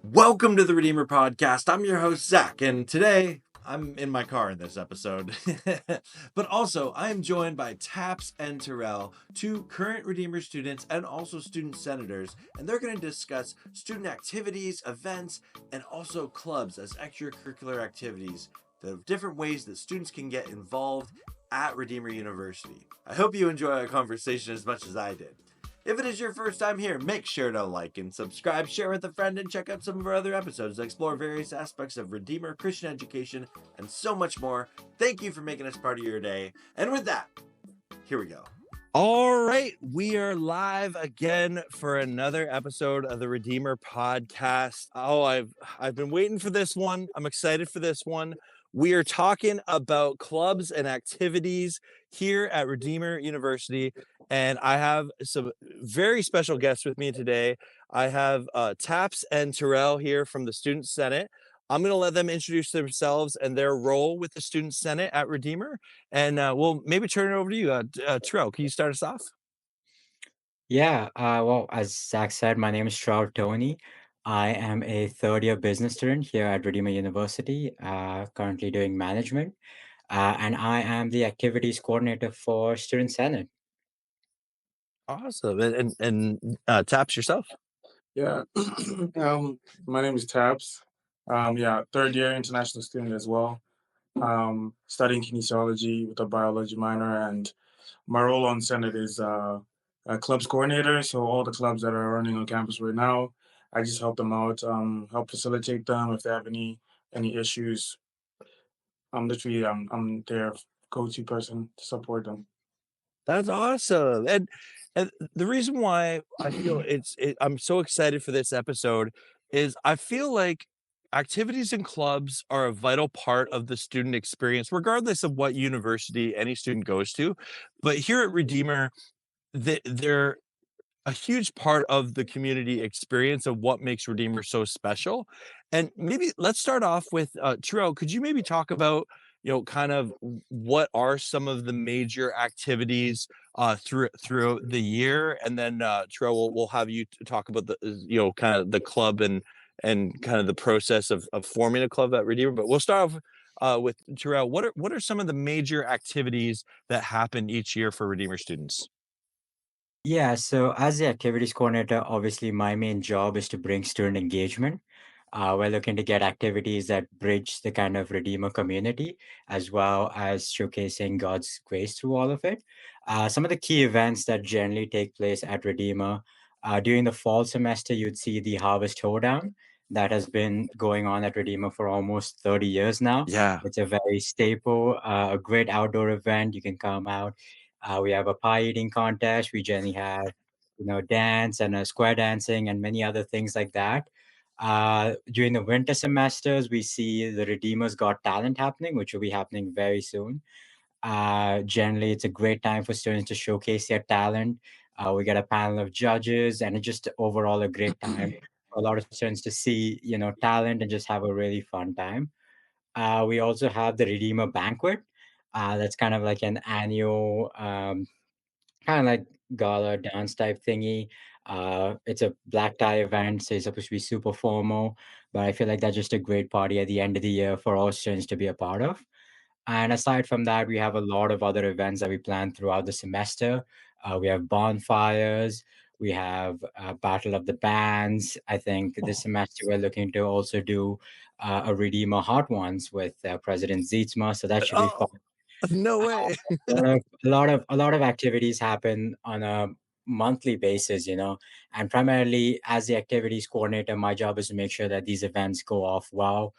Welcome to the Redeemer Podcast. I'm your host, Zach, and today I'm in my car in this episode. But also, I am joined by Taps and Terrell, two current Redeemer students and also student senators, and they're going to discuss student activities, events, and also clubs as extracurricular activities, the different ways that students can get involved at Redeemer University. I hope you enjoy our conversation as much as I did. If it is your first time here, make sure to like and subscribe, share with a friend, and check out some of our other episodes that explore various aspects of Redeemer Christian education and so much more. Thank you for making us part of your day. And with that, here we go. All right, we are live again for another episode of the Redeemer Podcast. Oh, I've been waiting for this one. I'm excited for this one. We are talking about clubs and activities here at Redeemer University, and I have some very special guests with me today. I have Taps and Terrell here from the Student Senate. I'm going to let them introduce themselves and their role with the Student Senate at Redeemer, and we'll maybe turn it over to you. Terrell, can you start us off? Well, as Zach said, my name is Shroud Tony. I am a third year business student here at Redeemer University, currently doing management, and I am the activities coordinator for Student Senate. Awesome. And Taps yourself. Yeah. My name is Tabs. Third year international student as well. Studying kinesiology with a biology minor, and my role on Senate is a clubs coordinator. So all the clubs that are running on campus right now, I just help them out, help facilitate them if they have any issues. I'm their go-to person to support them. That's awesome. And the reason why I feel I'm so excited for this episode is I feel like activities and clubs are a vital part of the student experience, regardless of what university any student goes to. But here at Redeemer, they're a huge part of the community experience of what makes Redeemer so special. And maybe let's start off with Terrell. Could you maybe talk about, kind of what are some of the major activities throughout the year, and then Terrell, we'll have you talk about the kind of the club and kind of the process of forming a club at Redeemer. But we'll start off with Terrell. What are some of the major activities that happen each year for Redeemer students? Yeah, so as the activities coordinator, obviously my main job is to bring student engagement. We're looking to get activities that bridge the kind of Redeemer community, as well as showcasing God's grace through all of it. Some of the key events that generally take place at Redeemer during the fall semester, you'd see the Harvest Hoedown that has been going on at Redeemer for almost 30 years now. Yeah. It's a very staple, a great outdoor event. You can come out. We have a pie eating contest. We generally have, dance and square dancing and many other things like that. During the winter semesters, we see the Redeemers Got Talent happening, which will be happening very soon. Generally, it's a great time for students to showcase their talent. We get a panel of judges, and it's just overall a great time for a lot of students to see, talent and just have a really fun time. We also have the Redeemer Banquet. That's kind of like an annual kind of like gala dance type thingy. It's a black tie event, so it's supposed to be super formal, but I feel like that's just a great party at the end of the year for all students to be a part of. And aside from that, we have a lot of other events that we plan throughout the semester. We have bonfires. We have Battle of the Bands. I think this semester we're looking to also do a Redeemer Hot Ones with President Zeitsma, so that should be fun. Oh, no way. A lot of activities happen on a monthly basis, and primarily as the activities coordinator, my job is to make sure that these events go off well.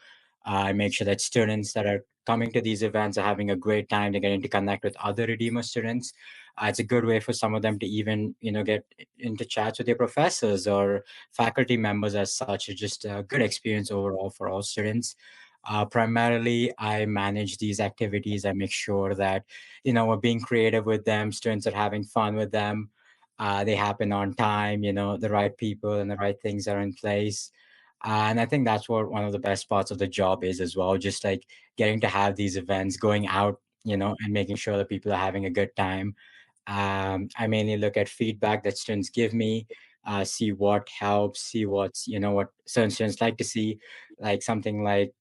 I make sure that students that are coming to these events are having a great time. They're getting to connect with other Redeemer students. It's a good way for some of them to even, get into chats with their professors or faculty members as such. It's just a good experience overall for all students. Primarily, I manage these activities. I make sure that, we're being creative with them. Students are having fun with them. They happen on time. The right people and the right things are in place. And I think that's what one of the best parts of the job is as well. Just like getting to have these events, going out, and making sure that people are having a good time. I mainly look at feedback that students give me. see what helps, see what's, what certain students like to see, like something like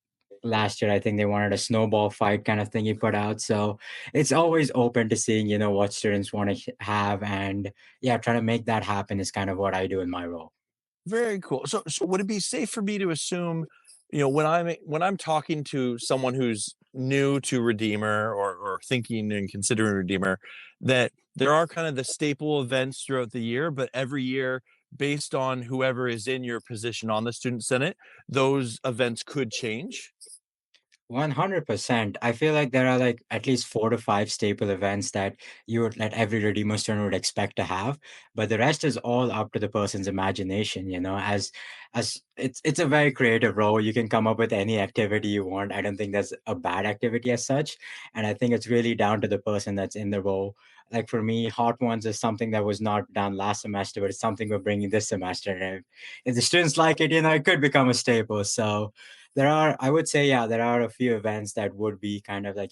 last year, I think they wanted a snowball fight kind of thing he put out. So it's always open to seeing, what students want to have. And yeah, trying to make that happen is kind of what I do in my role. Very cool. So would it be safe for me to assume, when I'm talking to someone who's new to Redeemer or thinking and considering Redeemer, that there are kind of the staple events throughout the year, but every year, based on whoever is in your position on the student senate, those events could change? 100%. I feel like there are like at least 4 to 5 staple events that you would let every Redeemer student would expect to have, but the rest is all up to the person's imagination. As it's a very creative role. You can come up with any activity you want. I don't think there's a bad activity as such, and I think it's really down to the person that's in the role. Like for me, Hot Ones is something that was not done last semester, but it's something we're bringing this semester. And if the students like it, it could become a staple. So I would say, yeah, there are a few events that would be kind of like,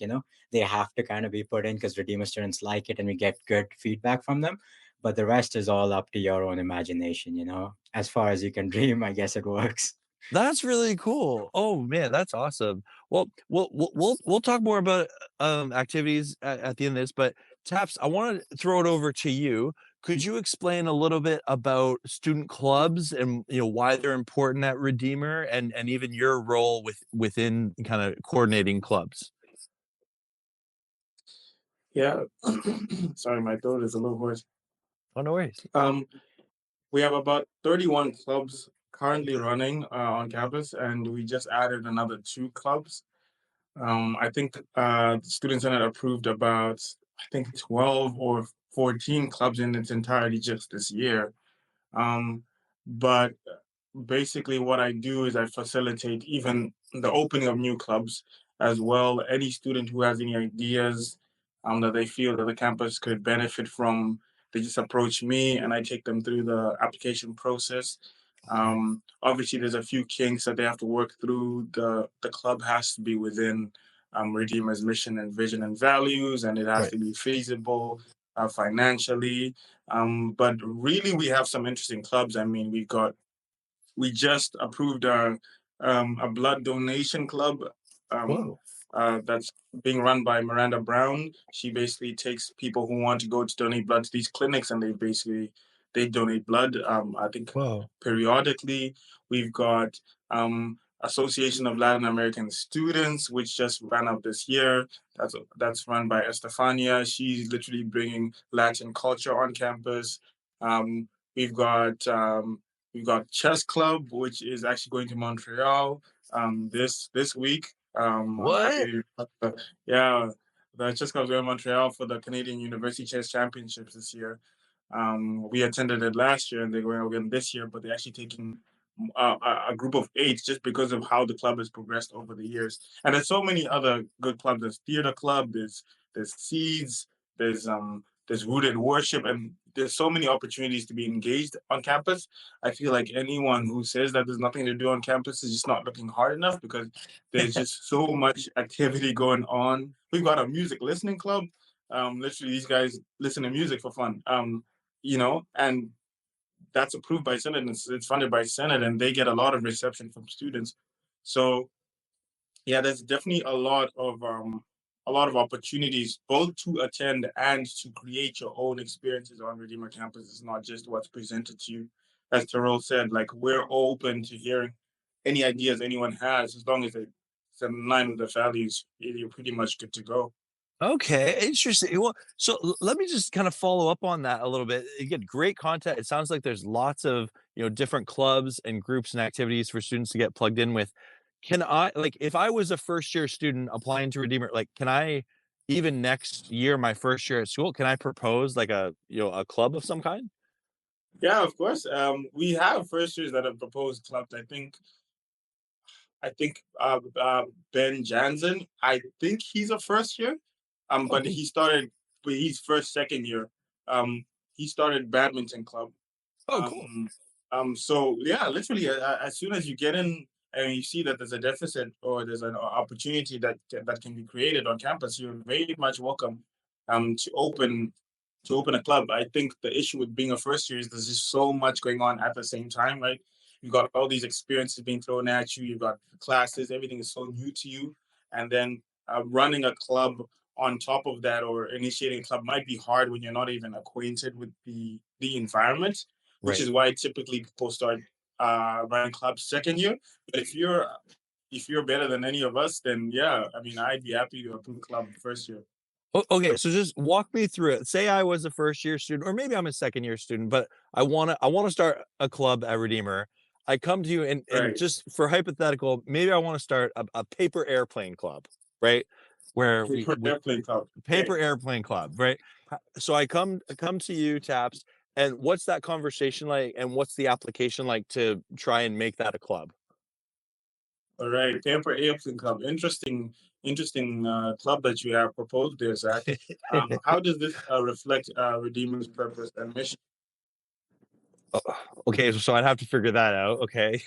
they have to kind of be put in because Redeemer students like it and we get good feedback from them. But the rest is all up to your own imagination, as far as you can dream, I guess it works. That's really cool. Oh man, that's awesome. Well, we'll talk more about activities at the end of this, but Taps, I want to throw it over to you. Could you explain a little bit about student clubs and why they're important at Redeemer and even your role within kind of coordinating clubs? Yeah. Sorry, my throat is a little hoarse. Oh, no worries. Um, we have about 31 clubs currently running on campus, and we just added another 2 clubs. I think the Student Senate approved about, I think, 12 or 14 clubs in its entirety just this year. Um, but basically, what I do is I facilitate even the opening of new clubs as well. Any student who has any ideas that they feel that the campus could benefit from, they just approach me and I take them through the application process. Obviously, there's a few kinks that they have to work through. The club has to be within Redeemer's mission and vision and values, and it has Right. to be feasible financially. But really, we have some interesting clubs. I mean, we just approved a blood donation club um, Whoa. that's being run by Miranda Brown. She basically takes people who want to go to donate blood to these clinics, and they donate blood. I think Whoa. periodically we've got Association of Latin American Students, which just ran up this year. That's run by Estefania. She's literally bringing Latin culture on campus. Um, we've got um, We've got chess club, which is actually going to Montreal this week. I'm What? happy. Yeah, the chess club's going to Montreal for the Canadian University Chess Championships this year. We attended it last year, and they're going again this year. But they're actually taking a group of 8 just because of how the club has progressed over the years. And there's so many other good clubs. There's theater club. There's Seeds. There's Rooted Worship, and there's so many opportunities to be engaged on campus. I feel like anyone who says that there's nothing to do on campus is just not looking hard enough because there's just so much activity going on. We've got a music listening club. Literally, these guys listen to music for fun. And that's approved by Senate and it's funded by Senate, and they get a lot of reception from students. So yeah, there's definitely a lot of opportunities both to attend and to create your own experiences on Redeemer campus. It's not just what's presented to you. As Terrell said, like we're open to hearing any ideas anyone has, as long as it's in line with the values, you're pretty much good to go. Okay, interesting. Well, so let me just kind of follow up on that a little bit. You get great content. It sounds like there's lots of, different clubs and groups and activities for students to get plugged in with. Can I, like, if I was a first year student applying to Redeemer, like, can I, even next year, my first year at school, can I propose like a club of some kind? Yeah, of course. We have first years that have proposed clubs. I think Ben Jansen. I think he's a first year. Oh, But cool. but he's first second year. He started badminton club. Oh, cool. So yeah, literally, as soon as you get in and you see that there's a deficit or there's an opportunity that can be created on campus, you're very much welcome to open to open a club. I think the issue with being a first year is there's just so much going on at the same time, right? You got all these experiences being thrown at you. You've got classes. Everything is so new to you, and then running a club on top of that, or initiating a club, might be hard when you're not even acquainted with the environment. Which Right. is why typically people start running clubs second year. But if you're better than any of us, then yeah, I mean, I'd be happy to open a club first year. Okay, so just walk me through it. Say I was a first year student, or maybe I'm a second year student, but I wanna start a club at Redeemer. I come to you and Right. just for hypothetical, maybe I wanna start a paper airplane club, right? Where Paper we airplane club. paper Okay. airplane club, right? So I come to you, Taps, and what's that conversation like, and what's the application like to try and make that a club? All right. Paper airplane club. Interesting club that you have proposed there, Zach. How does this reflect Redeemer's purpose and mission? O okay, so I'd have to figure that out, okay.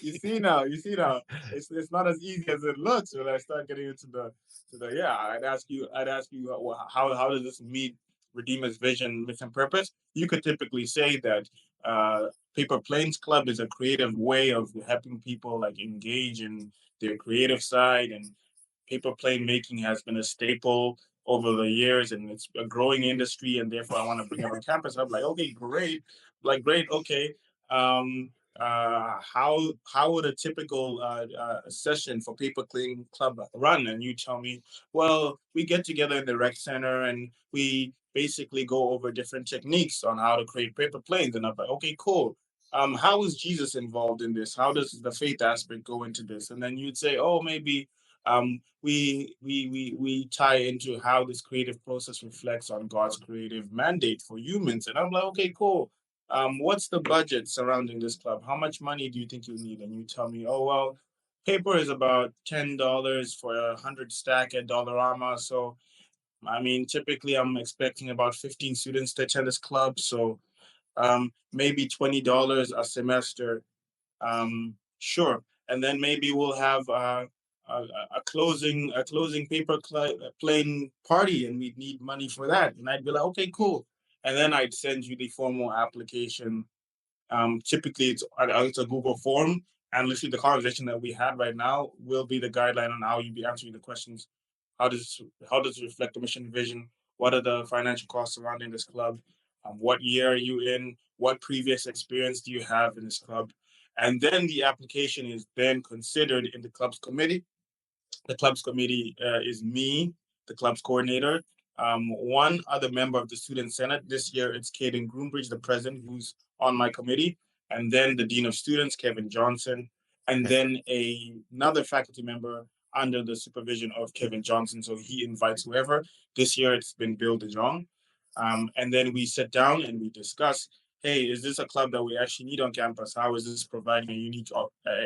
You see now, it's not as easy as it looks when I start getting into the yeah. I'd ask you how does this meet Redeemer's vision, mission, purpose? You could typically say that Paper Planes Club is a creative way of helping people like engage in their creative side, and paper plane making has been a staple over the years, and it's a growing industry, and therefore I want to bring it on campus. I'm like, okay, great, like great, okay. Um, how would a typical session for paper cleaning club run? And you tell me, well, we get together in the rec center and we basically go over different techniques on how to create paper planes. And I'm like, okay, cool. How is Jesus involved in this? How does the faith aspect go into this? And then you'd say, oh, maybe we tie into how this creative process reflects on God's creative mandate for humans. And I'm like, okay, cool. What's the budget surrounding this club? How much money do you think you need? And you tell me, oh well, paper is about $10 for 100 stack at Dollarama. So I mean, typically I'm expecting about 15 students to attend this club. So maybe $20 a semester, sure. And then maybe we'll have a closing paper plane party, and we'd need money for that. And I'd be like, okay, cool. And then I'd send you the formal application. Typically, it's a Google form, and literally the conversation that we had right now will be the guideline on how you be answering the questions. How does it reflect the mission and vision? What are the financial costs surrounding this club? What year are you in? What previous experience do you have in this club? And then the application is then considered in the club's committee. The club's committee is me, the club's coordinator, one other member of the student senate. This year, it's Caden Groombridge, the president, who's on my committee, and then the dean of students, Kevin Johnson, and Okay. then another faculty member under the supervision of Kevin Johnson. So he invites whoever. This year, it's been Bill DeJong. And then we sit down and we discuss, hey, is this a club that we actually need on campus? How is this providing a unique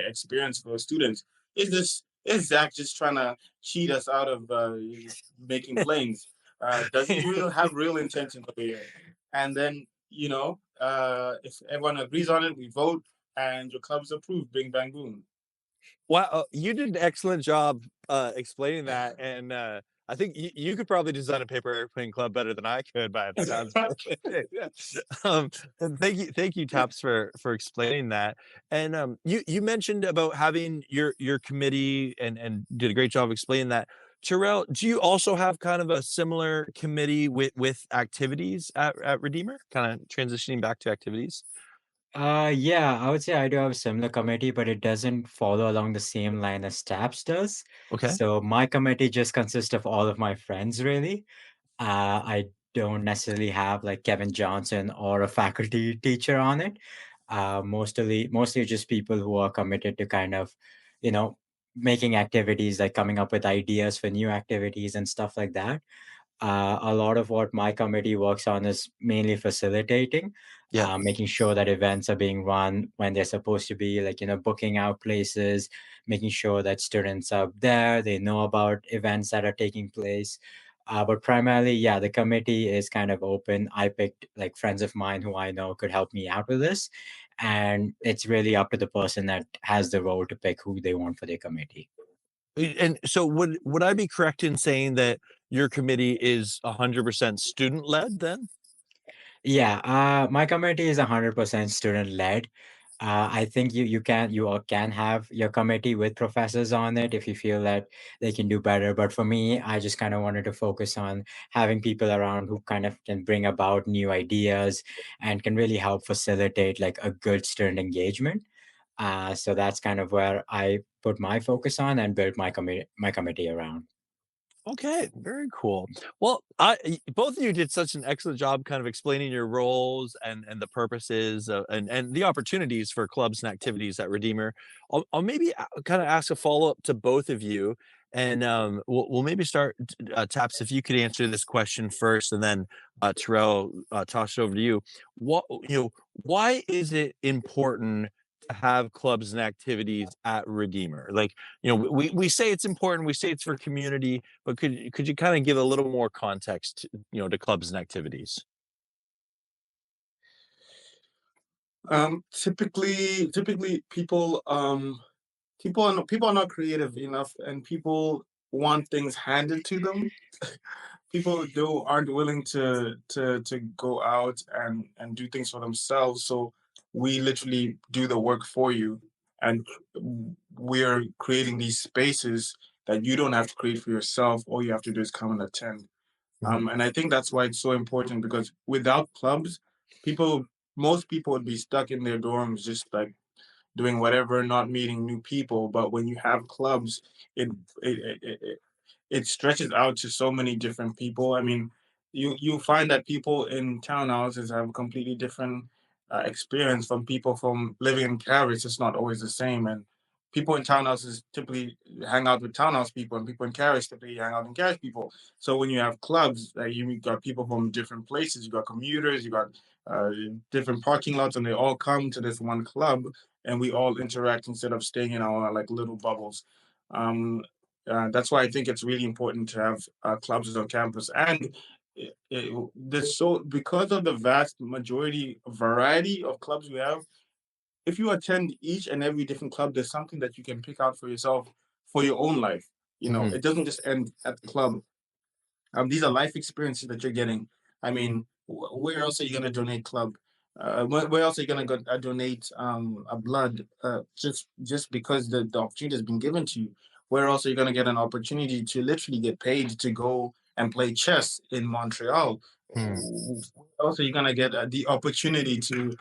experience for students? Is Zach just trying to cheat us out of making planes? Does he real have real intention over here? And then if everyone agrees on it, we vote, and your club's approved. Bing bang boom. Wow, you did an excellent job, explaining that, and, I think you could probably design a paper airplane club better than I could by the sounds of it. Yeah. And thank you, Taps, for explaining that, and, you mentioned about having your committee and did a great job explaining that. Terrell, do you also have kind of a similar committee with activities at Redeemer? Kinda transitioning back to activities? Yeah, I would say I do have a similar committee, but it doesn't follow along the same line as TAPS does. Okay. So my committee just consists of all of my friends, really. I don't necessarily have like Kevin Johnson or a faculty teacher on it. Mostly just people who are committed to kind of, you know, making activities, like coming up with ideas for new activities and stuff like that. A lot of what my committee works on is mainly facilitating, Yeah. making sure that events are being run when they're supposed to be, like, booking out places, making sure that students are there, they know about events that are taking place. But primarily, yeah, the committee is kind of open. I picked like friends of mine who I know could help me out with this. And it's really up to the person that has the role to pick who they want for their committee. And so would I be correct in saying that your committee is 100% student led then? Yeah, my committee is 100% student led. I think you all can have your committee with professors on it if you feel that they can do better. But for me, I just kind of wanted to focus on having people around who kind of can bring about new ideas and can really help facilitate like a good student engagement. So that's kind of where I put my focus on and build my committee around. Okay, very cool. Well, both of you did such an excellent job kind of explaining your roles and the purposes and the opportunities for clubs and activities at Redeemer. I'll maybe kind of ask a follow up to both of you, and we'll maybe start. Taps, if you could answer this question first, and then Terrell, toss it over to you. What why is it important to have clubs and activities at Redeemer? Like, we say it's important, we say it's for community, but could you kinda give a little more context, to clubs and activities? Typically, people are not creative enough, and people want things handed to them. People do aren't willing to go out and do things for themselves. So we literally do the work for you, and we are creating these spaces that you don't have to create for yourself. All you have to do is come and attend. Mhm. And I think that's why it's so important, because without clubs, people most people would be stuck in their dorms, just like doing whatever, not meeting new people. But when you have clubs, it it stretches out to so many different people. I mean, you find that people in townhouses have a completely different experience from people from living in carriage. It's not always the same, and people in townhouses typically hang out with townhouse people, and people in carriage typically hang out with carriage people. So when you have clubs, you got people from different places. You got commuters, you got uh, different parking lots, and they all come to this one club, and we all interact instead of staying in our like little bubbles. Um, that's why I think it's really important to have clubs on campus. And there's so because of the vast majority variety of clubs we have, if you attend each and every different club, there's something that you can pick out for yourself for your own life. Mhm. It doesn't just end at the club. These are life experiences that you're getting. I mean, where else are you going to donate club? Where else are you going to go donate a blood, just because the opportunity has been given to you? Where else are you going to get an opportunity to literally get paid to go and play chess in Montreal? Hmm. Where else are you going to get the opportunity to?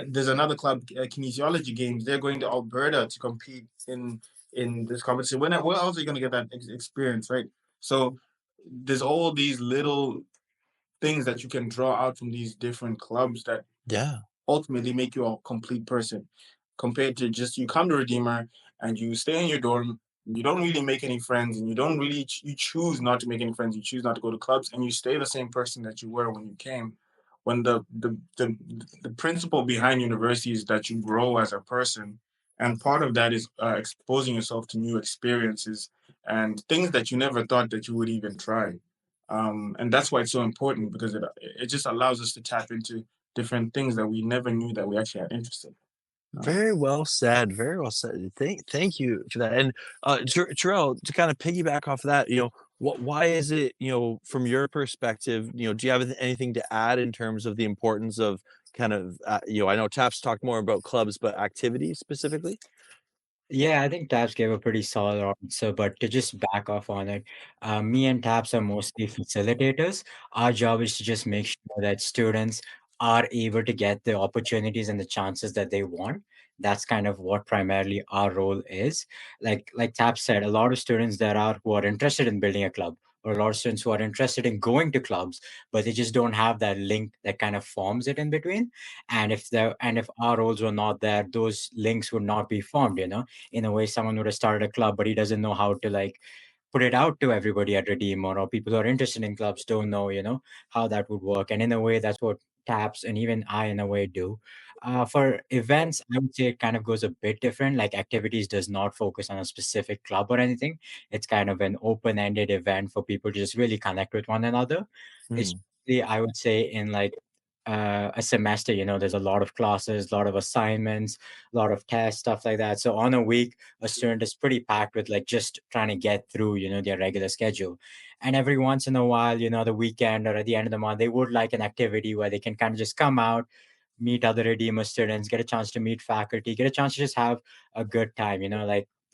There's another club, kinesiology games. They're going to Alberta to compete in this competition. Where else are you going to get that experience, right? So there's all these little things that you can draw out from these different clubs that Yeah. ultimately make you a complete person, compared to just you come to Redeemer and you stay in your dorm. You don't really make any friends, and you don't really you choose not to make any friends. You choose not to go to clubs, and you stay the same person that you were when you came. When the principle behind university is that you grow as a person, and part of that is exposing yourself to new experiences and things that you never thought that you would even try. And that's why it's so important, because it just allows us to tap into different things that we never knew that we actually had interest in. Very well said, very well said. Thank you for that. And, Terrell, to kind of piggyback off of that, why is it, from your perspective, do you have anything to add in terms of the importance of kind of, I know Taps talked more about clubs, but activities specifically? Yeah, I think Taps gave a pretty solid answer, but to just back off on it, me and Taps are mostly facilitators. Our job is to just make sure that students are able to get the opportunities and the chances that they want. That's kind of what primarily our role is. Like Taps said, a lot of students there are who are interested in building a club, or a lot of students who are interested in going to clubs, but they just don't have that link that kind of forms it in between. And if our roles were not there, those links would not be formed, in a way someone would have started a club but he doesn't know how to like put it out to everybody at Redeem, or people who are interested in clubs don't know how that would work. And in a way that's what Taps and even I in a way do. For events, I would say it kind of goes a bit different. Like activities does not focus on a specific club or anything. It's kind of an open-ended event for people to just really connect with one another. It's Hmm. really, I would say, in like a semester, there's a lot of classes, a lot of assignments, a lot of tests, stuff like that. So on a week, a student is pretty packed with like just trying to get through, their regular schedule. And every once in a while, the weekend or at the end of the month, they would like an activity where they can kind of just come out, meet other Redeemer students, get a chance to meet faculty, get a chance to just have a good time.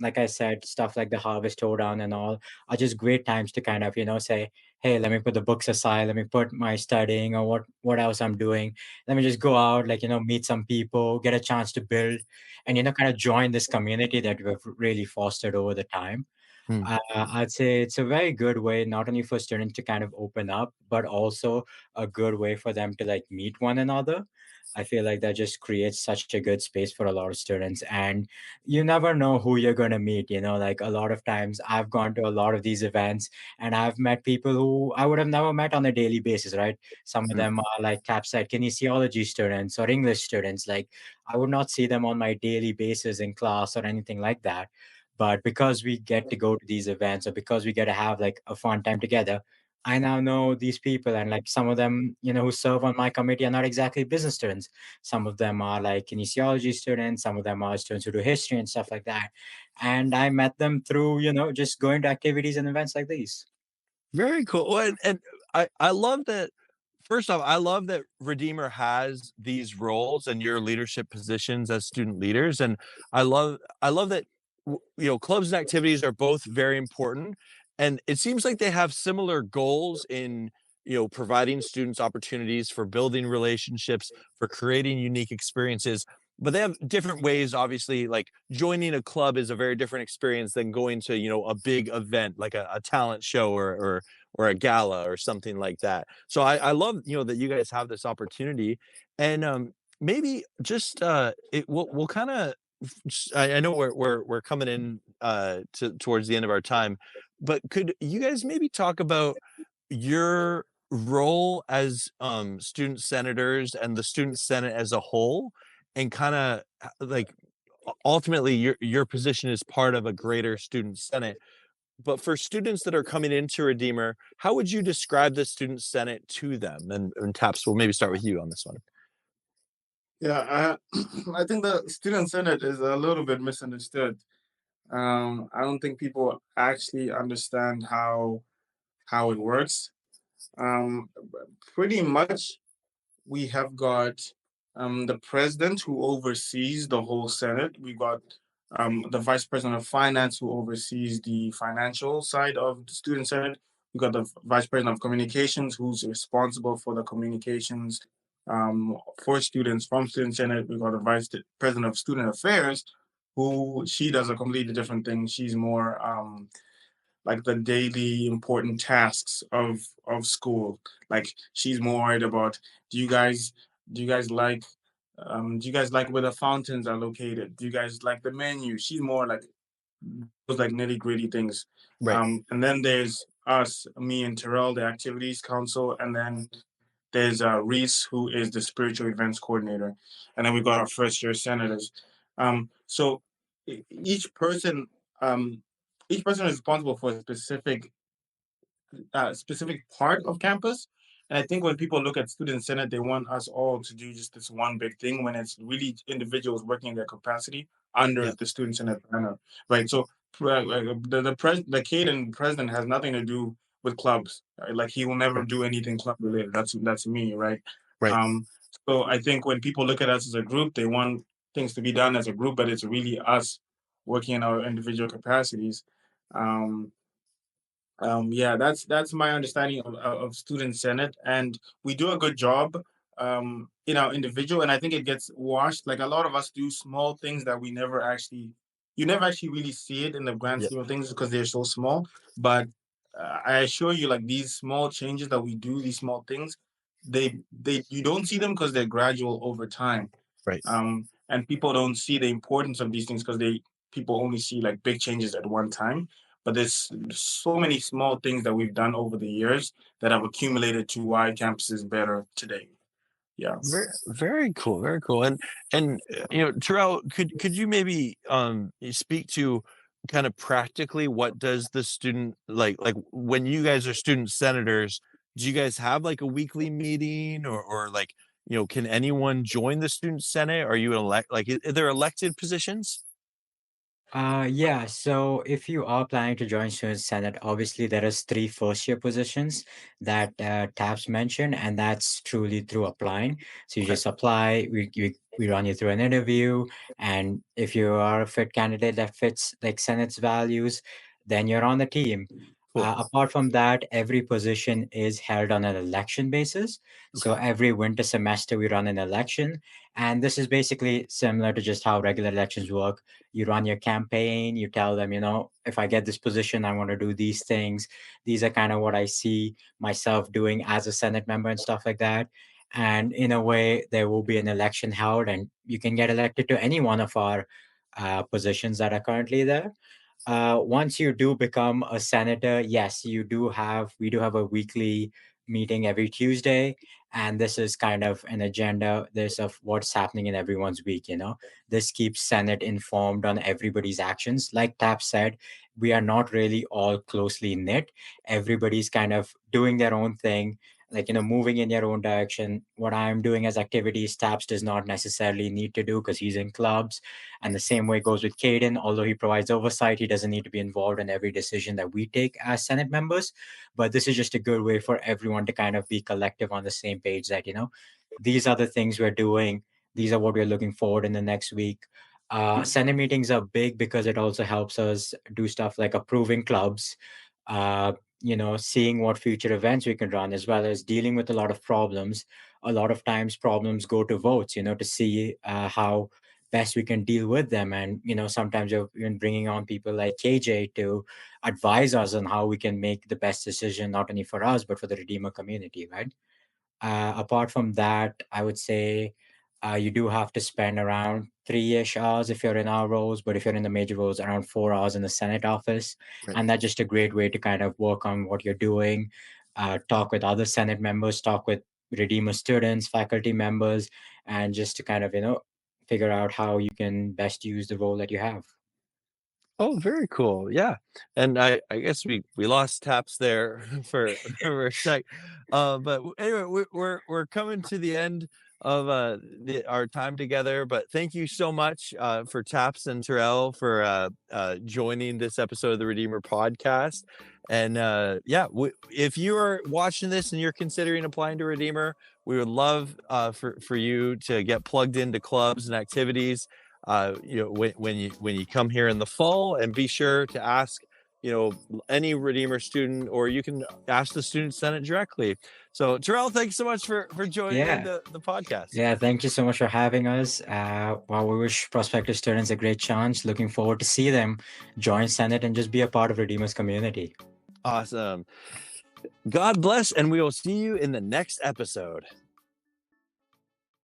Like I said, stuff like the Harvest Hoedown and all are just great times to kind of, say, hey, let me put the books aside, let me put my studying or what else I'm doing. Let me just go out, like, meet some people, get a chance to build and, kind of join this community that we've really fostered over the time. Hmm. I'd say it's a very good way, not only for students to kind of open up, but also a good way for them to like meet one another. I feel like that just creates such a good space for a lot of students. And you never know who you're going to meet. Like a lot of times I've gone to a lot of these events and I've met people who I would have never met on a daily basis, right? Some of Hmm. them are like capside kinesiology students or English students. Like I would not see them on my daily basis in class or anything like that, but because we get to go to these events or because we get to have like a fun time together, I now know these people. And like some of them, who serve on my committee are not exactly business students. Some of them are like kinesiology students. Some of them are students who do history and stuff like that. And I met them through, just going to activities and events like these. Very cool. Well, and I love that. First off, I love that Redeemer has these roles and your leadership positions as student leaders, and I love that clubs and activities are both very important, and it seems like they have similar goals in providing students opportunities for building relationships, for creating unique experiences. But they have different ways, obviously. Like joining a club is a very different experience than going to a big event like a talent show or a gala or something like that. So I love, that you guys have this opportunity. And maybe just we'll kind of I know we're coming in to towards the end of our time, but could you guys maybe talk about your role as student senators and the student senate as a whole, and kind of like ultimately your position is part of a greater student senate, but for students that are coming into Redeemer, how would you describe the student senate to them? And Taps, we'll maybe start with you on this one. Yeah, I think the student senate is a little bit misunderstood. I don't think people actually understand how it works. Um, Pretty much, we have got the president who oversees the whole Senate. We got the vice president of finance who oversees the financial side of the student Senate. We got the vice president of communications who's responsible for the communications for students from student Senate. We got the vice president of student affairs who she does a completely different thing. She's more like the daily important tasks of school. Like she's more worried about do you guys do you guys like do you guys like where the fountains are located? Do you guys like the menu? She's more like those like nitty gritty things. Right. And then there's us, me and Terrell, the activities council, and then there's Reese, who is the spiritual events coordinator, and then we got our first year senators. So e- each person um, each person is responsible for a specific part of campus. And I think when people look at student senate, they want us all to do just this one big thing when it's really individuals working in their capacity under Yeah. the student senate banner, right? So the Caden president has nothing to do with clubs. Right? Like he will never Right. do anything club related. That's me, right? Right. Um, so I think when people look at us as a group, they want things to be done as a group, but it's really us working in our individual capacities. Um, yeah, that's my understanding of student senate, and we do a good job in our individual, and I think it gets washed. Like a lot of us do small things that you never actually really see it in the grand Yeah. scheme of things because they're so small. But I assure you, like these small changes that we do, these small things, they you don't see them because they're gradual over time, Right. and people don't see the importance of these things because they people only see like big changes at one time, but there's so many small things that we've done over the years that have accumulated to why campus is better today. Yeah. Very, very cool, very cool. And Terrell, could you maybe speak to kind of practically what does the student like when you guys are student senators, do you guys have like a weekly meeting, or like can anyone join the student senate? Are you elect like are there elected positions? Yeah, so if you are planning to join Student Senate, obviously there is three first-year positions that Taps mentioned, and that's truly through applying. So you Okay, just apply, we run you through an interview, and if you are a fit candidate that fits like Senate's values, then you're on the team. cool. Apart from that, every position is held on an election basis. So Okay, every winter semester we run an election, and this is basically similar to just how regular elections work. You run your campaign, you tell them, if I get this position, I want to do these things. These are kind of what I see myself doing as a Senate member and stuff like that. And in a way, there will be an election held, and you can get elected to any one of our positions that are currently there. Once you do become a senator, yes, we do have a weekly meeting every Tuesday. And this is kind of an agenda, this of what's happening in everyone's week. This keeps Senate informed on everybody's actions. Like Tap said, we are not really all closely knit. Everybody's kind of doing their own thing, like, moving in their own direction. What I'm doing as activities, Taps does not necessarily need to do because he's in clubs. And the same way goes with Caden. Although he provides oversight, he doesn't need to be involved in every decision that we take as Senate members. But this is just a good way for everyone to kind of be collective on the same page that, these are the things we're doing. These are what we're looking forward in the next week. Senate meetings are big because it also helps us do stuff like approving clubs, uh, seeing what future events we can run, as well as dealing with a lot of problems. A lot of times problems go to votes, to see how best we can deal with them. And sometimes you're even bringing on people like KJ to advise us on how we can make the best decision, not only for us but for the Redeemer community, right? Apart from that, I would say you do have to spend around 3-ish hours if you're in our roles, but if you're in the major roles, around 4 hours in the Senate office. right. And that's just a great way to kind of work on what you're doing, talk with other Senate members, talk with Redeemer students, faculty members, and just to kind of, figure out how you can best use the role that you have. Oh, very cool. Yeah. And I guess we lost Taps there for a sec. Anyway, we're coming to the end of our time together. But thank you so much for Taps and Terrell for joining this episode of the Redeemer podcast. And yeah, if you are watching this and you're considering applying to Redeemer, we would love for you to get plugged into clubs and activities when you come here in the fall, and be sure to ask any Redeemer student, or you can ask the student senate directly. So Terrell, thanks so much for joining Yeah. the podcast. Yeah, thank you so much for having us. Well, we wish prospective students a great chance. Looking forward to see them join Senate and just be a part of Redeemer's community. Awesome. God bless, and we will see you in the next episode.